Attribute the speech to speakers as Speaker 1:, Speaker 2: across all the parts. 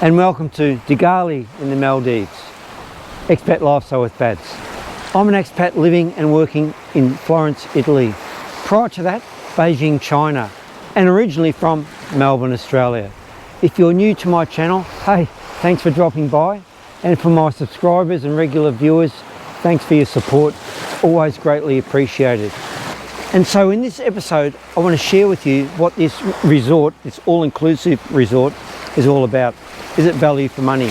Speaker 1: and welcome to Dhigali in the Maldives. Expat lifestyle with Bads. I'm an expat living and working in Florence, Italy. Prior to that, Beijing, China, and originally from Melbourne, Australia. If you're new to my channel, hey, thanks for dropping by. And for my subscribers and regular viewers, thanks for your support, always greatly appreciated. And so in this episode, I want to share with you what this resort, this all-inclusive resort, is all about. Is it value for money?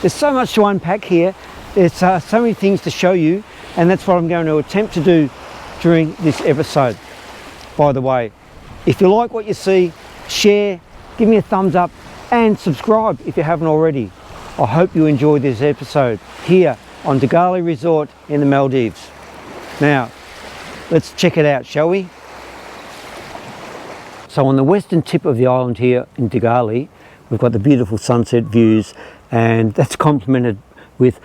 Speaker 1: There's so much to unpack here. There's so many things to show you, and that's what I'm going to attempt to do during this episode. By the way, if you like what you see, share, give me a thumbs up, and subscribe if you haven't already. I hope you enjoyed this episode here on Dhigali Resort in the Maldives. Now, let's check it out, shall we? So on the western tip of the island here in Dhigali, we've got the beautiful sunset views, and that's complemented with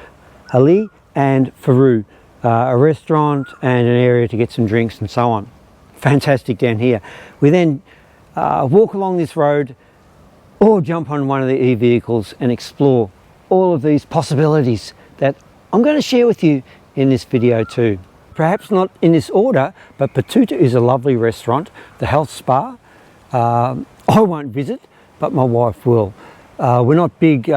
Speaker 1: Hali and Faru, a restaurant and an area to get some drinks and so on. Fantastic down here. We then walk along this road or jump on one of the e-vehicles and explore all of these possibilities that I'm going to share with you in this video too. Perhaps not in this order, but Patuta is a lovely restaurant, the health spa. I won't visit, but my wife will. We're not big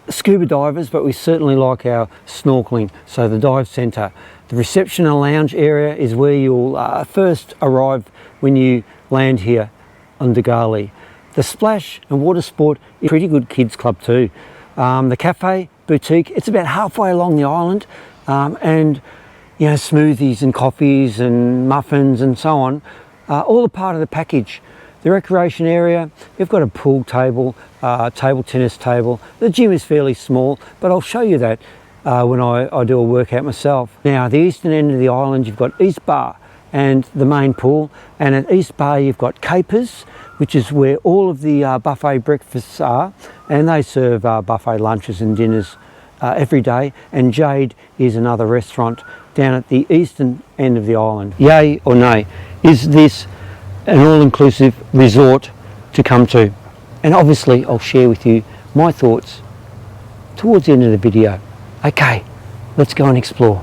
Speaker 1: scuba divers, but we certainly like our snorkeling. So the dive centre, the reception and lounge area is where you'll first arrive when you land here on Dhigali. The splash and water sport is a pretty good kids club too. The cafe, boutique, it's about halfway along the island, and you know, smoothies and coffees and muffins and so on, all a part of the package. The recreation area, you've got a pool table, table tennis table. The gym is fairly small, but I'll show you that when I do a workout myself. Now, the eastern end of the island, you've got East Bar and the main pool. And at East Bar, you've got Capers, which is where all of the buffet breakfasts are. And they serve buffet lunches and dinners every day. And Jade is another restaurant down at the eastern end of the island. Yay or nay, is this an all-inclusive resort to come to? And obviously I'll share with you my thoughts towards the end of the video. Okay, let's go and explore.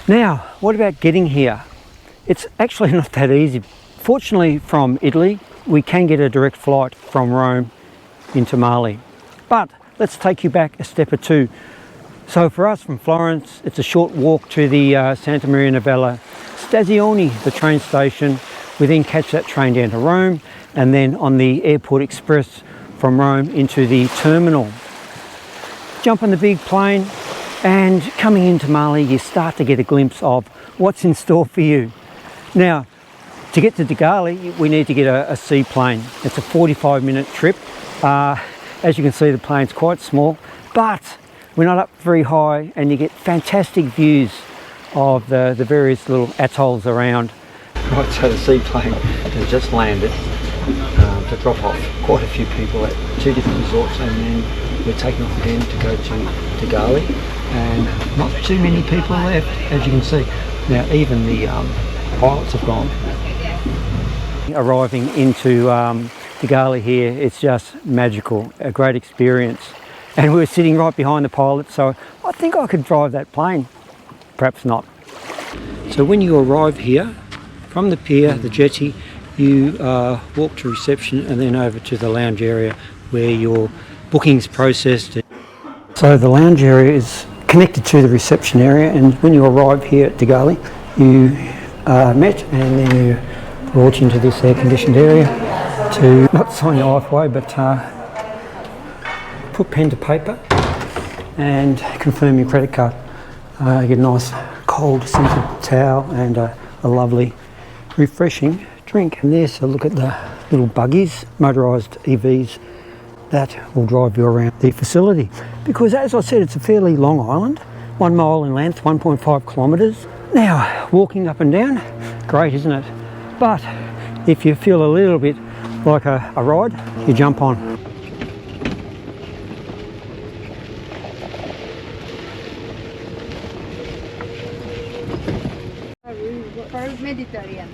Speaker 1: Now, what about getting here? It's actually not that easy. Fortunately, from Italy, we can get a direct flight from Rome into Malé. But let's take you back a step or two. So for us from Florence, it's a short walk to the Santa Maria Novella Stazione, the train station. We then catch that train down to Rome, and then on the Airport Express from Rome into the terminal. Jump on the big plane, and coming into Malé, you start to get a glimpse of what's in store for you. Now, to get to Dhigali, we need to get a seaplane. It's a 45-minute trip. As you can see, the plane's quite small, but we're not up very high, and you get fantastic views of the various little atolls around. Right, so the seaplane has just landed to drop off quite a few people at two different resorts, and then we're taking off again to go to Dhigali, and not too many people left, as you can see. Now even the pilots have gone. Arriving into Dhigali here, it's just magical, a great experience. And we were sitting right behind the pilot, so I think I could drive that plane. Perhaps not. So when you arrive here, from the pier, the jetty, you walk to reception and then over to the lounge area where your bookings processed. So the lounge area is connected to the reception area, and when you arrive here at Dhigali, you are met and then you're brought into this air-conditioned area to not sign your life away, but put pen to paper and confirm your credit card. You get a nice cold scented towel and a lovely refreshing drink. And there's a look at the little buggies, motorised EVs that will drive you around the facility, because as I said, it's a fairly long island, 1 mile in length, 1.5 kilometres. Now walking up and down, great, isn't it? But if you feel a little bit like a ride, you jump on.
Speaker 2: Mediterranean.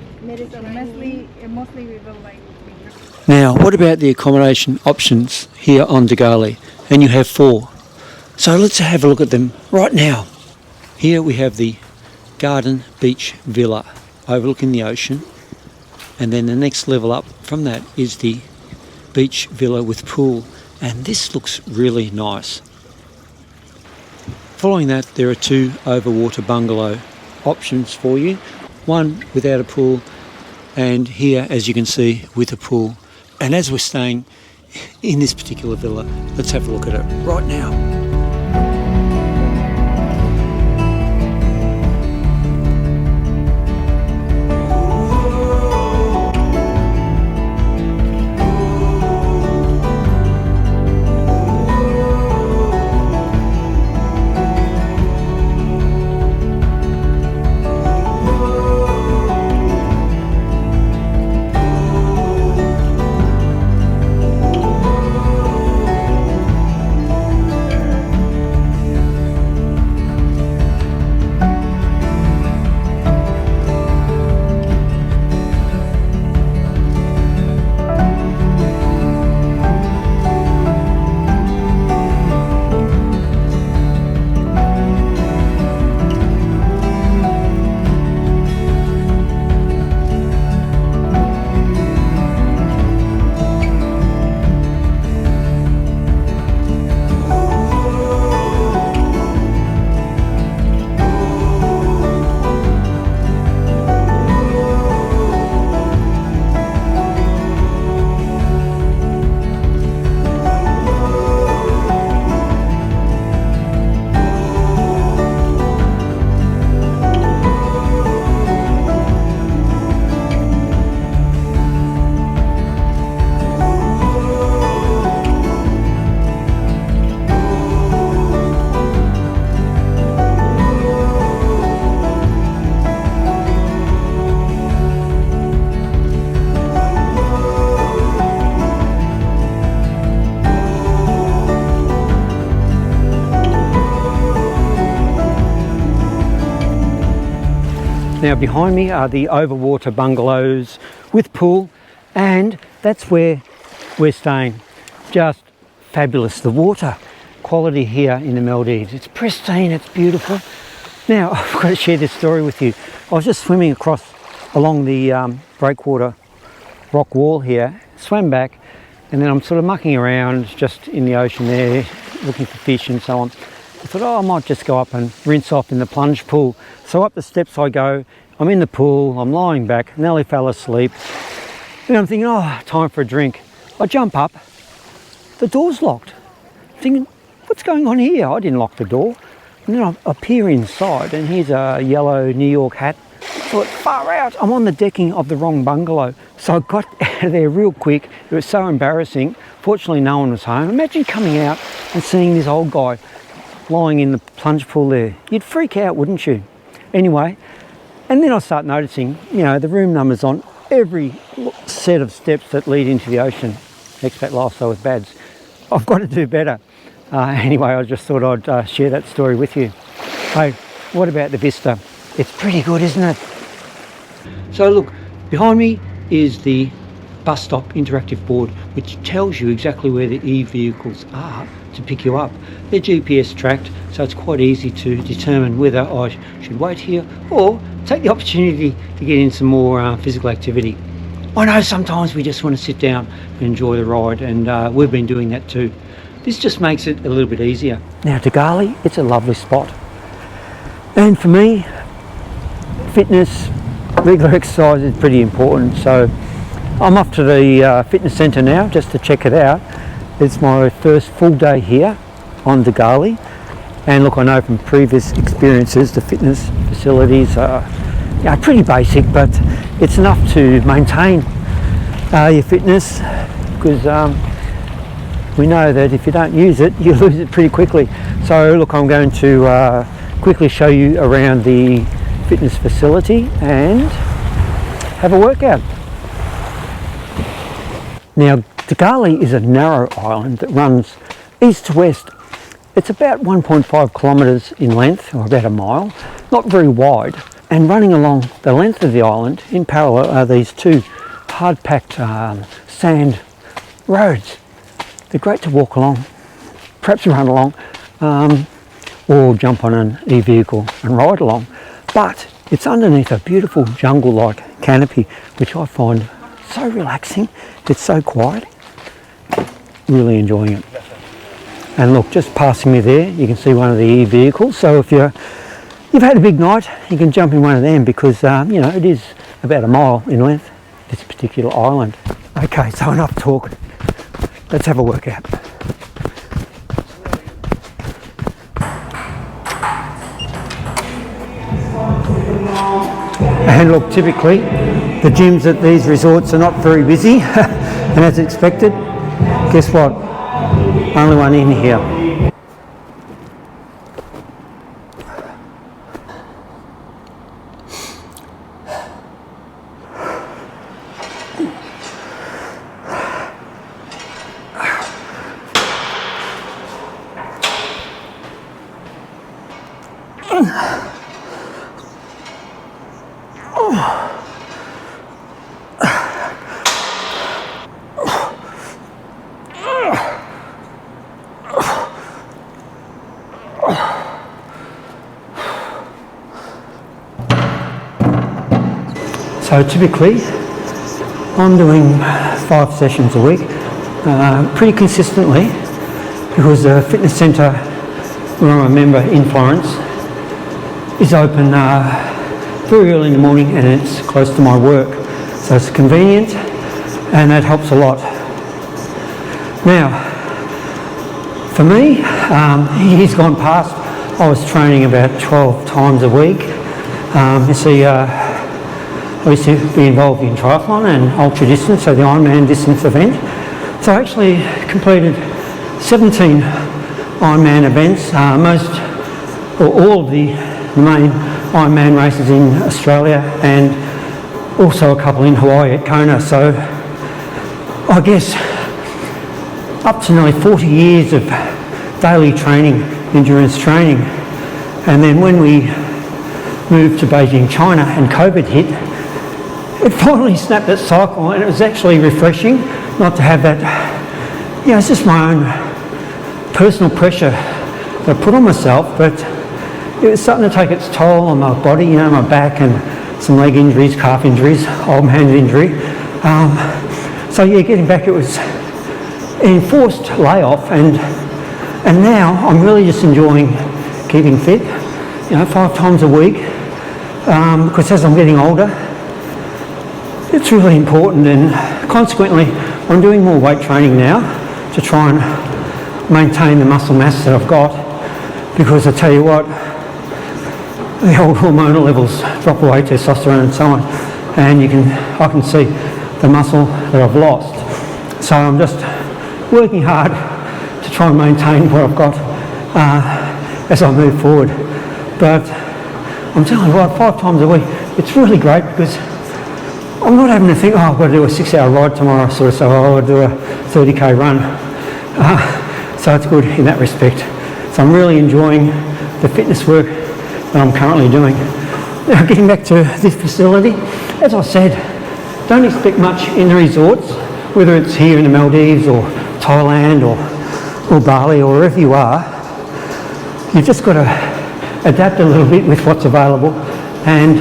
Speaker 2: Mostly we will like.
Speaker 1: Now, what about the accommodation options here on Dhigali? And you have 4. So let's have a look at them right now. Here we have the Garden Beach Villa overlooking the ocean. And then the next level up from that is the beach villa with pool. And this looks really nice. Following that, there are 2 overwater bungalow options for you. One without a pool, and here, as you can see, with a pool. And as we're staying in this particular villa, let's have a look at it right now. Now behind me are the overwater bungalows with pool, and that's where we're staying. Just fabulous. The water quality here in the Maldives, it's pristine, it's beautiful. Now I've got to share this story with you. I was just swimming along the breakwater rock wall here, swam back, and then I'm sort of mucking around just in the ocean there, looking for fish and so on. I thought, I might just go up and rinse off in the plunge pool. So up the steps I go, I'm in the pool, I'm lying back, nearly fell asleep. And I'm thinking, time for a drink. I jump up, the door's locked. I'm thinking, what's going on here? I didn't lock the door. And then I peer inside, and here's a yellow New York hat. I thought, far out, I'm on the decking of the wrong bungalow. So I got out of there real quick. It was so embarrassing. Fortunately, no one was home. Imagine coming out and seeing this old guy lying in the plunge pool there. You'd freak out, wouldn't you? Anyway, and then I start noticing, the room numbers on every set of steps that lead into the ocean. Expat lifestyle with Bads. I've got to do better. Anyway, I just thought I'd share that story with you. Hey, what about the vista? It's pretty good, isn't it? So look, behind me is the bus stop interactive board, which tells you exactly where the e-vehicles are to pick you up. They're GPS tracked, so it's quite easy to determine whether I should wait here or take the opportunity to get in some more physical activity. I know sometimes we just want to sit down and enjoy the ride, and we've been doing that too. this just makes it a little bit easier. Now Dhigali, it's a lovely spot. And for me, fitness, regular exercise is pretty important. So I'm off to the fitness centre now just to check it out. It's my first full day here on Dhigali. And look, I know from previous experiences the fitness facilities are pretty basic, but it's enough to maintain your fitness, because we know that if you don't use it, you lose it pretty quickly. So look, I'm going to quickly show you around the fitness facility and have a workout. Now Dhigali is a narrow island that runs east to west. It's about 1.5 kilometres in length, or about a mile, not very wide. And running along the length of the island in parallel are these two hard-packed sand roads. They're great to walk along, perhaps run along, or jump on an e-vehicle and ride along. But it's underneath a beautiful jungle-like canopy, which I find so relaxing. It's so quiet. Really enjoying it. And look, just passing me there, you can see one of the e-vehicles. So if you've had a big night, you can jump in one of them, because you know, it is about a mile in length, this particular island. Okay, so enough talk. Let's have a workout. And look, typically the gyms at these resorts are not very busy, and as expected, guess what? Only one in here. So typically I'm doing 5 sessions a week, pretty consistently, because the fitness centre where I'm a member in Florence is open very early in the morning, and it's close to my work, so it's convenient and that helps a lot. Now for me, years gone past, I was training about 12 times a week. You see, I used to be involved in triathlon and ultra distance, so the Ironman distance event. So I actually completed 17 Ironman events, most or all of the main Ironman races in Australia, and also a couple in Hawaii at Kona. So I guess up to nearly 40 years of daily training, endurance training. And then when we moved to Beijing, China, and COVID hit, it finally snapped that cycle, and it was actually refreshing not to have that. Yeah, it's just my own personal pressure that I put on myself, but it was starting to take its toll on my body, you know, my back and some leg injuries, calf injuries, old man injury. So yeah, getting back, it was an enforced layoff, and now I'm really just enjoying keeping fit, you know, 5 times a week, because as I'm getting older, it's really important, and consequently I'm doing more weight training now to try and maintain the muscle mass that I've got, because I tell you what, the old hormonal levels drop away, testosterone and so on, and I can see the muscle that I've lost. So I'm just working hard to try and maintain what I've got as I move forward. But I'm telling you what, 5 times a week, it's really great, because I'm not having to think, oh, I've got to do a 6-hour ride tomorrow, sort of, so I'll do a 30k run. So it's good in that respect. So I'm really enjoying the fitness work that I'm currently doing. Now, getting back to this facility, as I said, don't expect much in the resorts, whether it's here in the Maldives or Thailand or Bali or wherever you are. You've just got to adapt a little bit with what's available, and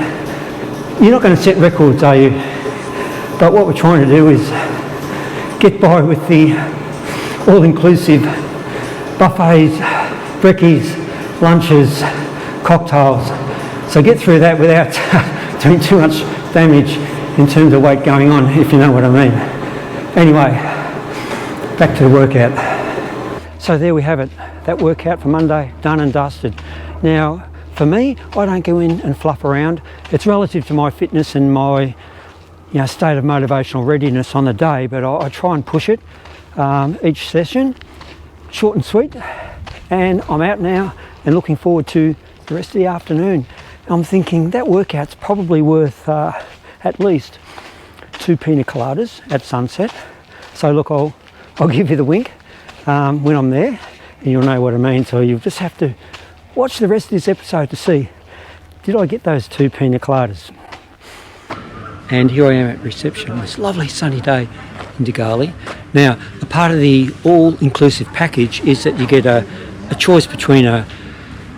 Speaker 1: you're not going to set records, are you? But what we're trying to do is get by with the all-inclusive buffets, brekkies, lunches, cocktails. So get through that without doing too much damage in terms of weight going on, if you know what I mean. Anyway, back to the workout. So there we have it, that workout for Monday, done and dusted. Now, for me, I don't go in and fluff around. It's relative to my fitness and my state of motivational readiness on the day, but I try and push it each session, short and sweet. And I'm out now and looking forward to the rest of the afternoon. I'm thinking that workout's probably worth at least 2 pina coladas at sunset. So look, I'll give you the wink when I'm there, and you'll know what I mean. So you'll just have to watch the rest of this episode to see, did I get those 2 pina coladas? And here I am at reception on this lovely sunny day in Dhigali. Now, a part of the all-inclusive package is that you get a choice between a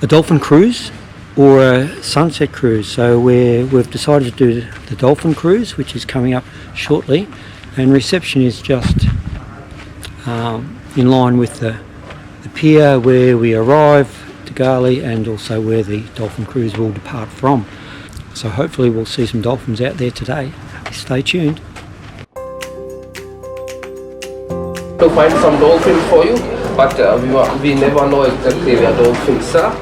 Speaker 1: Dolphin Cruise or a sunset cruise. So we've decided to do the Dolphin Cruise, which is coming up shortly, and reception is just in line with the pier where we arrive, Dhigali, and also where the Dolphin Cruise will depart from. So hopefully we'll see some dolphins out there today. Stay tuned.
Speaker 3: To find some dolphins for you, but we never know exactly where dolphins are.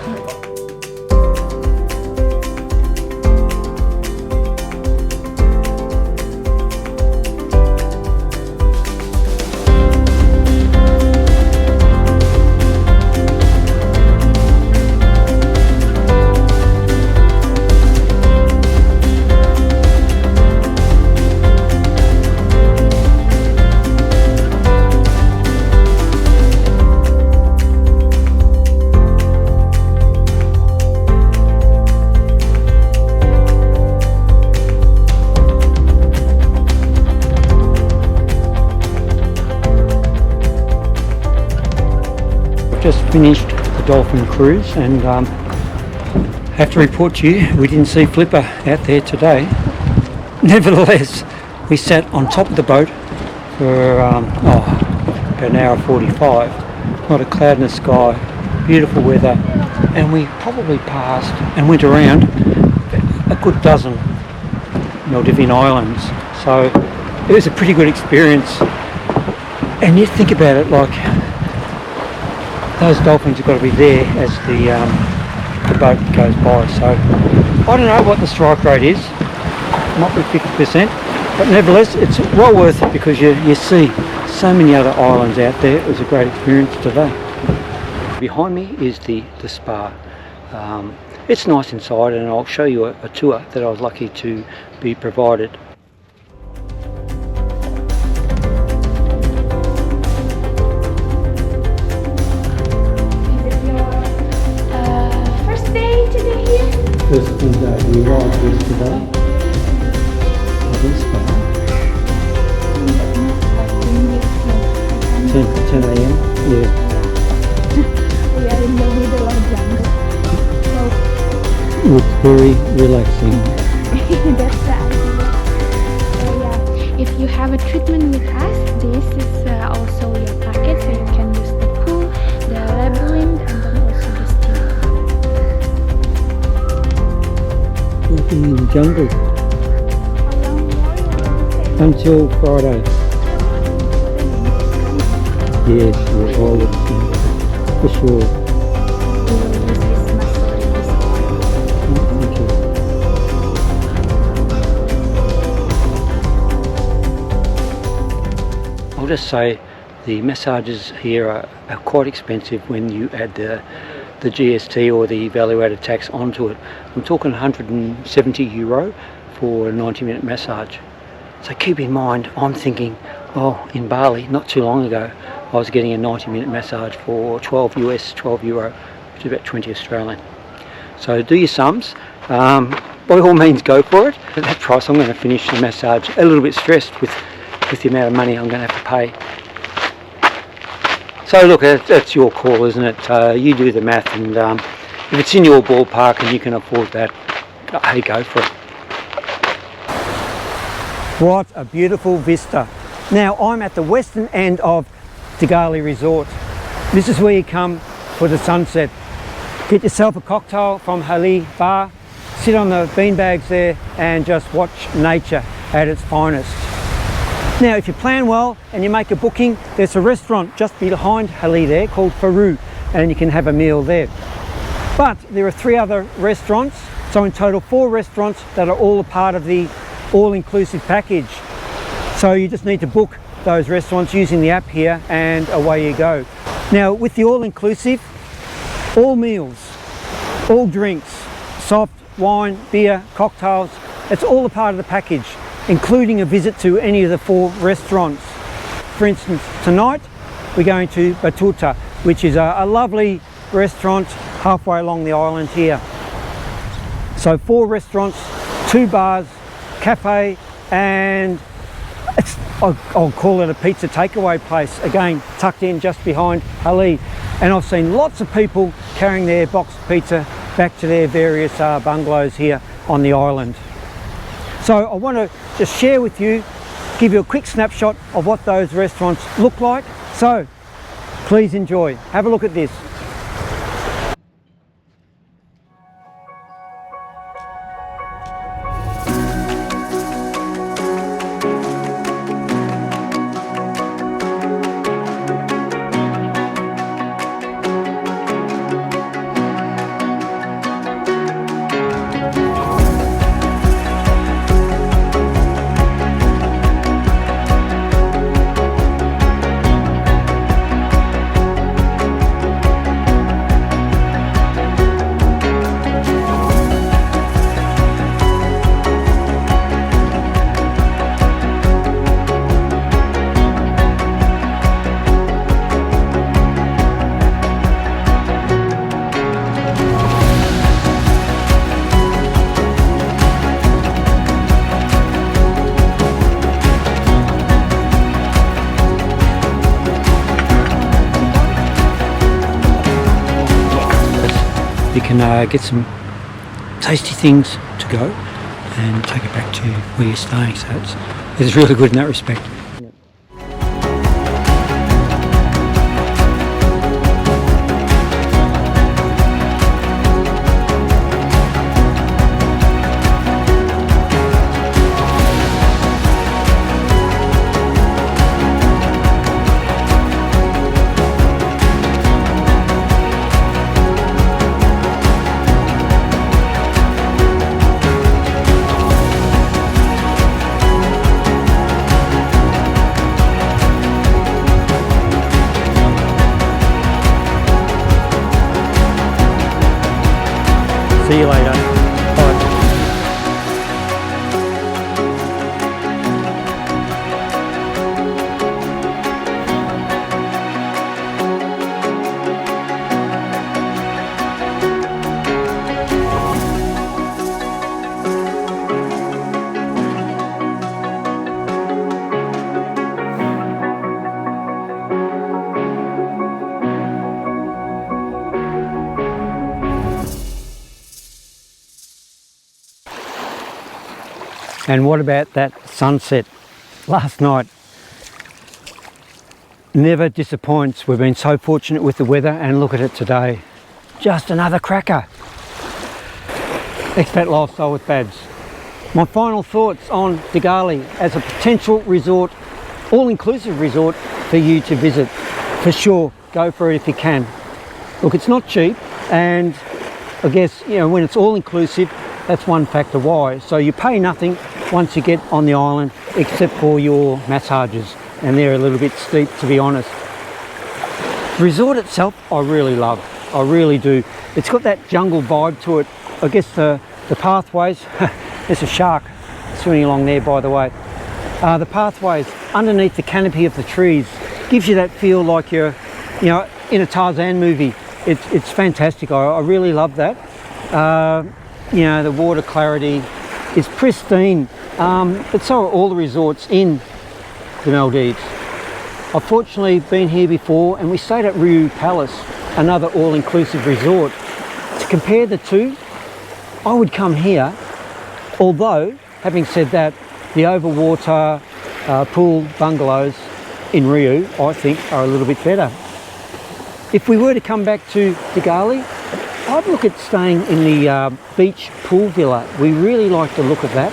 Speaker 1: Just finished the Dolphin Cruise, and have to report to you, we didn't see Flipper out there today. Nevertheless, we sat on top of the boat for about an hour 45. Not a cloud in the sky, beautiful weather, and we probably passed and went around a good dozen Maldivian islands. So it was a pretty good experience. And you think about it, like, those dolphins have got to be there as the boat goes by. So I don't know what the strike rate is, might be 50%, but nevertheless it's well worth it because you see so many other islands out there. It was a great experience today. Behind me is the spa. It's nice inside, and I'll show you a tour that I was lucky to be provided. First thing that we arrived yesterday at this spa. 10 a.m. Yeah.
Speaker 2: We are in the middle of jungle. So
Speaker 1: It was very relaxing.
Speaker 2: that's the idea. So yeah, if you have a treatment with us, this is also your package, so you can use the pool, the labyrinth, and then also the steam.
Speaker 1: Walking in the jungle
Speaker 2: How long more?
Speaker 1: until Friday. Yes, we're all for sure. Thank you. I'll just say the massages here are quite expensive when you add the GST or the value-added tax onto it. I'm talking €170 for a 90-minute massage. So keep in mind, I'm thinking, oh, in Bali, not too long ago, I was getting a 90-minute massage for €12, which is about 20 Australian. So do your sums. By all means, go for it. At that price, I'm going to finish the massage a little bit stressed with the amount of money I'm going to have to pay. So look, that's your call, isn't it? You do the math, and if it's in your ballpark and you can afford that, hey, go for it. What a beautiful vista. Now I'm at the western end of Dhigali Resort. This is where you come for the sunset. Get yourself a cocktail from Dhigali Bar, sit on the beanbags there and just watch nature at its finest. Now if you plan well and you make a booking, there's a restaurant just behind Dhigali there called Faru, and you can have a meal there. But there are 3 other restaurants, so in total 4 restaurants that are all a part of the all-inclusive package. So you just need to book those restaurants using the app here and away you go. Now with the all-inclusive, all meals, all drinks, soft, wine, beer, cocktails, it's all a part of the package, including a visit to any of the 4 restaurants. For instance, tonight we're going to Batuta, which is a lovely restaurant halfway along the island here. So 4 restaurants, 2 bars, cafe, and I'll call it a pizza takeaway place, again tucked in just behind Dhigali. And I've seen lots of people carrying their box of pizza back to their various bungalows here on the island. So I want to just share with you, give you a quick snapshot of what those restaurants look like. So please enjoy, have a look at this. You can get some tasty things to go and take it back to where you're staying, so it's really good in that respect. See you later. Bye. And what about that sunset last night? Never disappoints. We've been so fortunate with the weather, and look at it today. Just another cracker. Expat lifestyle with Babs. My final thoughts on Dhigali as a potential resort, all-inclusive resort for you to visit. For sure, go for it if you can. Look, it's not cheap, and I guess, you know, when it's all-inclusive, that's one factor why. So you pay nothing once you get on the island, except for your massages, and they're a little bit steep, to be honest. The resort itself I really love, I really do. It's got that jungle vibe to it. I guess the pathways, there's a shark swimming along there, by the way. The pathways underneath the canopy of the trees gives you that feel like you're, you know, in a Tarzan movie. It's fantastic. I really love that. You know, the water clarity is pristine, but so are all the resorts in the Maldives. I've fortunately been here before, and we stayed at Riu Palace, another all-inclusive resort. To compare the two, I would come here, although, having said that, the overwater pool bungalows in Riu, I think, are a little bit better. if we were to come back to Dhigali, I'd look at staying in the beach pool villa. We really like the look of that.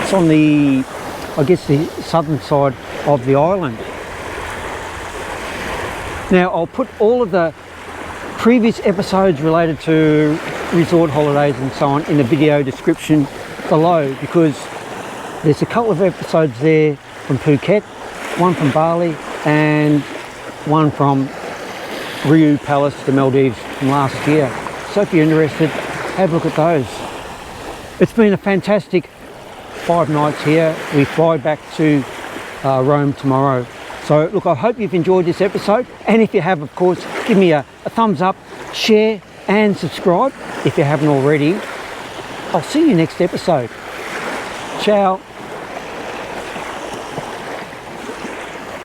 Speaker 1: It's on the, I guess, the southern side of the island. Now, I'll put all of the previous episodes related to resort holidays and so on in the video description below, because there's a couple of episodes there from Phuket, one from Bali and one from Riu Palace, the Maldives, from last year. So if you're interested, have a look at those. It's been a fantastic 5 nights here. We fly back to Rome tomorrow. So look, I hope you've enjoyed this episode, and if you have, of course, give me a thumbs up, share and subscribe if you haven't already. I'll see you next episode. Ciao.